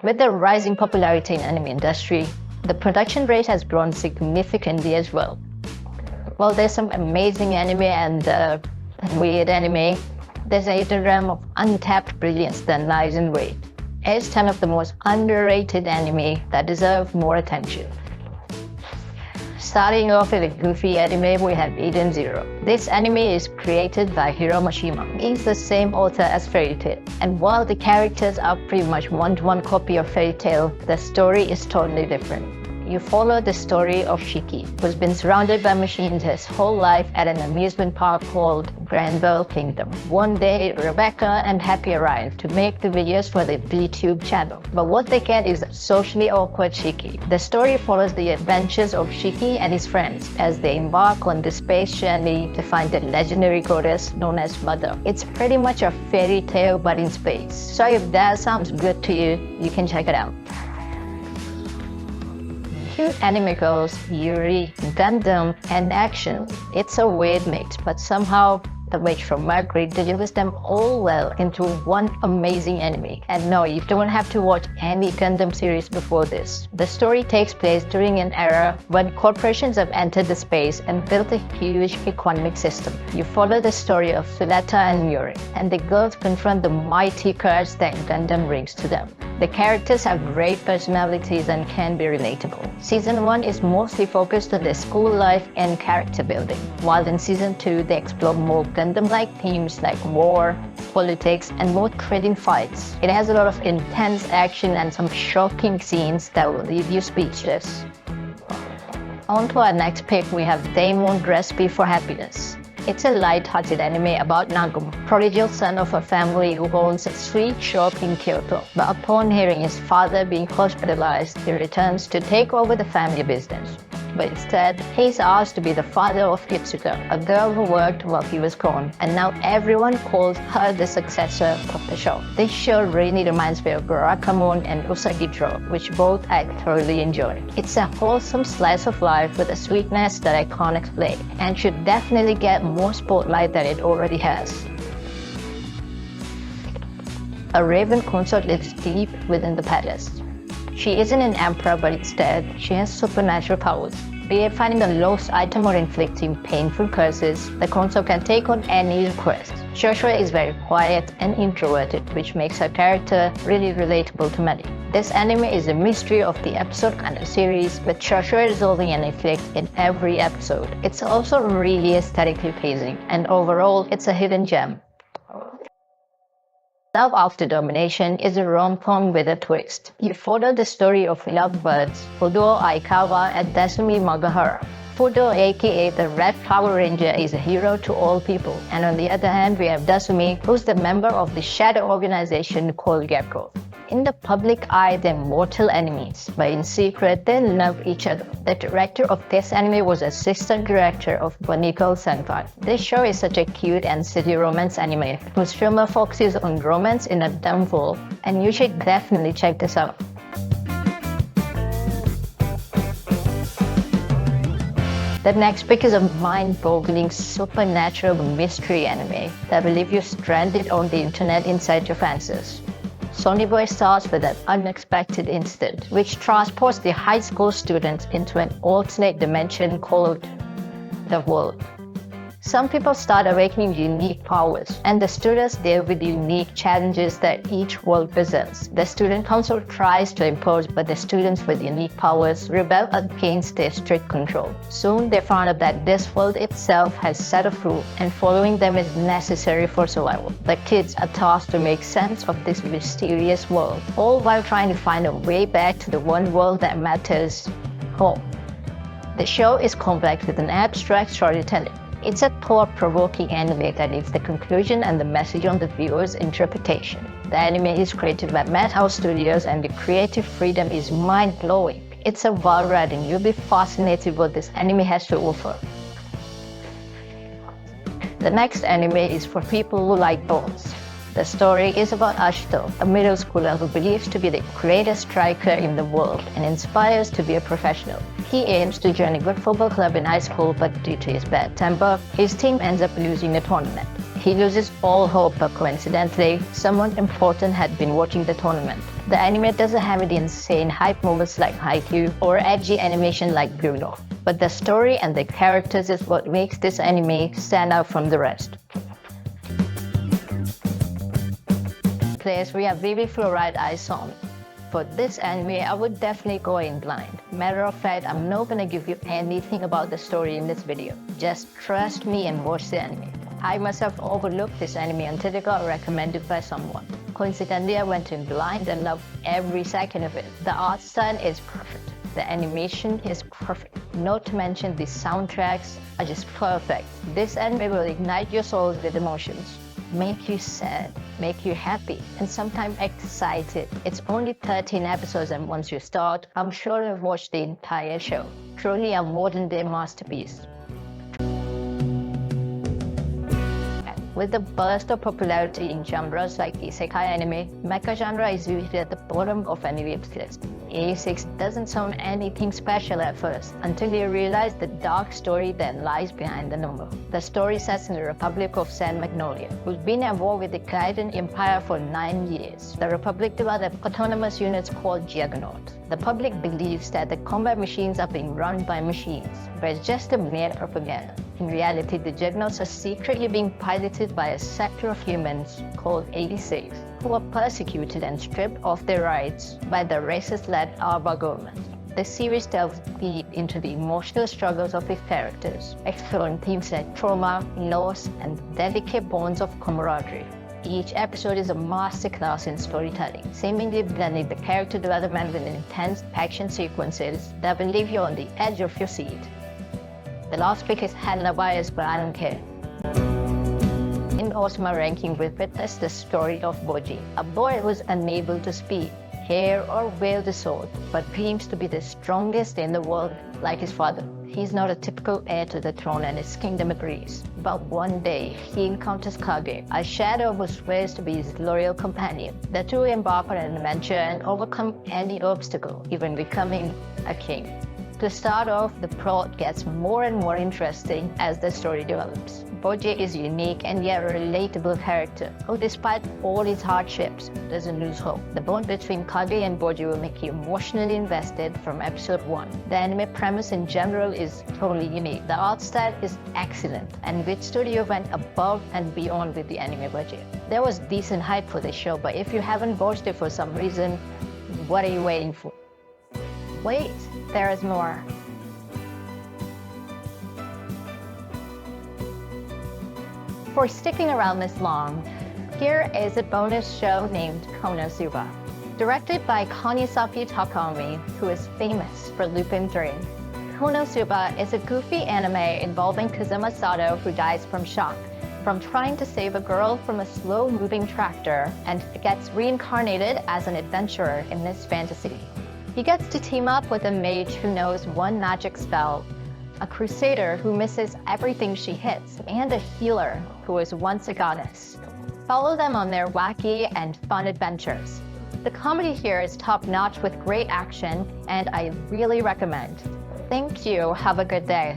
With the rising popularity in anime industry, the production rate has grown significantly as well. While there's some amazing anime and weird anime, there's a hidden realm of untapped brilliance that lies in wait. It's 10 of the most underrated anime that deserve more attention. Starting off with a goofy anime, we have Eden Zero. This anime is created by Hiro Mashima. He's the same author as Fairy Tail. And while the characters are pretty much one-to-one copy of Fairy Tail, the story is totally different. You follow the story of Shiki, who's been surrounded by machines his whole life at an amusement park called Granville Kingdom. One day, Rebecca and Happy arrive to make the videos for the VTube channel. But what they get is a socially awkward Shiki. The story follows the adventures of Shiki and his friends as they embark on the space journey to find the legendary goddess known as Mother. It's pretty much a fairy tale but in space. So if that sounds good to you, you can check it out. Cute anime girls, Yuri, Gundem, and action. It's a weird mix, but somehow the witch from Mercury delivers them all well into one amazing anime. And no, you don't have to watch any Gundam series before this. The story takes place during an era when corporations have entered the space and built a huge economic system. You follow the story of Suletta and Yuri, and the girls confront the mighty curse that Gundam brings to them. The characters have great personalities and can be relatable. Season 1 is mostly focused on their school life and character building, while in Season 2 they explore more Gundam-like themes like war, politics, and more thrilling fights. It has a lot of intense action and some shocking scenes that will leave you speechless. On to our next pick, we have Daeimon Recipe for Happiness. It's a light-hearted anime about Nagumo, prodigal son of a family who owns a sweet shop in Kyoto. But upon hearing his father being hospitalized, he returns to take over the family business. But instead, he's asked to be the father of Itsuka, a girl who worked while he was gone, and now everyone calls her the successor of the shop. This show really reminds me of Barakamon and Usagitro, which both I thoroughly enjoy. It's a wholesome slice of life with a sweetness that I can't explain, and should definitely get more spotlight than it already has. A raven consort lives deep within the palace. She isn't an emperor, but instead, she has supernatural powers. Be it finding a lost item or inflicting painful curses, the consort can take on any request. Joshua is very quiet and introverted, which makes her character really relatable to many. This anime is a mystery of the episode kind of series, with Joshua resolving an conflict in every episode. It's also really aesthetically pleasing, and overall, it's a hidden gem. Love After Domination is a rom-com with a twist. You follow the story of lovebirds Fudo Aikawa and Dasumi Magahara. Fudo, aka the Red Power Ranger, is a hero to all people. And on the other hand, we have Dasumi, who's the member of the shadow organization called Gecko. In the public eye, they're mortal enemies, but in secret, they love each other. The director of this anime was assistant director of Baniko Senpai. This show is such a cute and silly romance anime whose humor focuses on romance in a dumb way, and you should definitely check this out. The next pick is a mind-boggling supernatural mystery anime that will leave you stranded on the internet inside your fancies. Sonny Boy starts with an unexpected incident, which transports the high school students into an alternate dimension called the world. Some people start awakening unique powers, and the students deal with the unique challenges that each world presents. The student council tries to impose, but the students with unique powers rebel against their strict control. Soon they find out that this world itself has set of rules, and following them is necessary for survival. The kids are tasked to make sense of this mysterious world, all while trying to find a way back to the one world that matters, home. The show is complex with an abstract storytelling. It's a thought-provoking anime that leaves the conclusion and the message on the viewer's interpretation. The anime is created by Madhouse Studios, and the creative freedom is mind-blowing. It's a wild ride, and you'll be fascinated what this anime has to offer. The next anime is for people who like bones. The story is about Ashito, a middle schooler who believes to be the greatest striker in the world and inspires to be a professional. He aims to join a good football club in high school, but due to his bad temper, his team ends up losing the tournament. He loses all hope, but coincidentally, someone important had been watching the tournament. The anime doesn't have the insane hype moments like Haikyuu or edgy animation like Bruno, but the story and the characters is what makes this anime stand out from the rest. Players, we have Baby Fluorite Eyes on. For this anime, I would definitely go in blind. Matter of fact, I'm not gonna give you anything about the story in this video. Just trust me and watch the anime. I myself overlooked this anime until it got recommended by someone. Coincidentally, I went in blind and loved every second of it. The art style is perfect. The animation is perfect. Not to mention the soundtracks are just perfect. This anime will ignite your souls with emotions. Make you sad, make you happy, and sometimes excited. It's only 13 episodes, and once you start, I'm sure you've watched the entire show. Truly a modern day masterpiece. With the burst of popularity in genres like isekai anime, mecha genre is usually at the bottom of anybody's list. 86 doesn't sound anything special at first, until you realize the dark story that lies behind the number. The story sets in the Republic of San Magnolia, who's been at war with the Gaiden Empire for 9 years. The Republic developed autonomous units called Juggernauts. The public believes that the combat machines are being run by machines, but it's just a mere propaganda. In reality, the Juggernauts are secretly being piloted by a sector of humans called 86, who are persecuted and stripped of their rights by the racist-led Arba government. The series delves deep into the emotional struggles of its characters, exploring themes like trauma, loss, and delicate bonds of camaraderie. Each episode is a masterclass in storytelling, seemingly blending the character development with intense action sequences that will leave you on the edge of your seat. The last pick is handled bias, but I don't care. In Ousama Ranking, we witness the story of Boji, a boy who's unable to speak, hear, or wield a sword, but dreams to be the strongest in the world like his father. He's not a typical heir to the throne and his kingdom agrees. But one day, he encounters Kage, a shadow who swears to be his loyal companion. The two embark on an adventure and overcome any obstacle, even becoming a king. To start off, the plot gets more and more interesting as the story develops. Boji is unique and yet a relatable character, who despite all his hardships, doesn't lose hope. The bond between Kage and Boji will make you emotionally invested from episode 1. The anime premise in general is totally unique. The art style is excellent, and which studio went above and beyond with the anime budget. There was decent hype for the show, but if you haven't watched it for some reason, what are you waiting for? Wait, there is more. For sticking around this long, here is a bonus show named Konosuba. Directed by Konisafi Takami, who is famous for Lupin 3. Konosuba is a goofy anime involving Kazuma Sato, who dies from shock from trying to save a girl from a slow-moving tractor and gets reincarnated as an adventurer in this fantasy. He gets to team up with a mage who knows one magic spell, a crusader who misses everything she hits, and a healer who is once a goddess. Follow them on their wacky and fun adventures. The comedy here is top-notch with great action, and I really recommend. Thank you. Have a good day.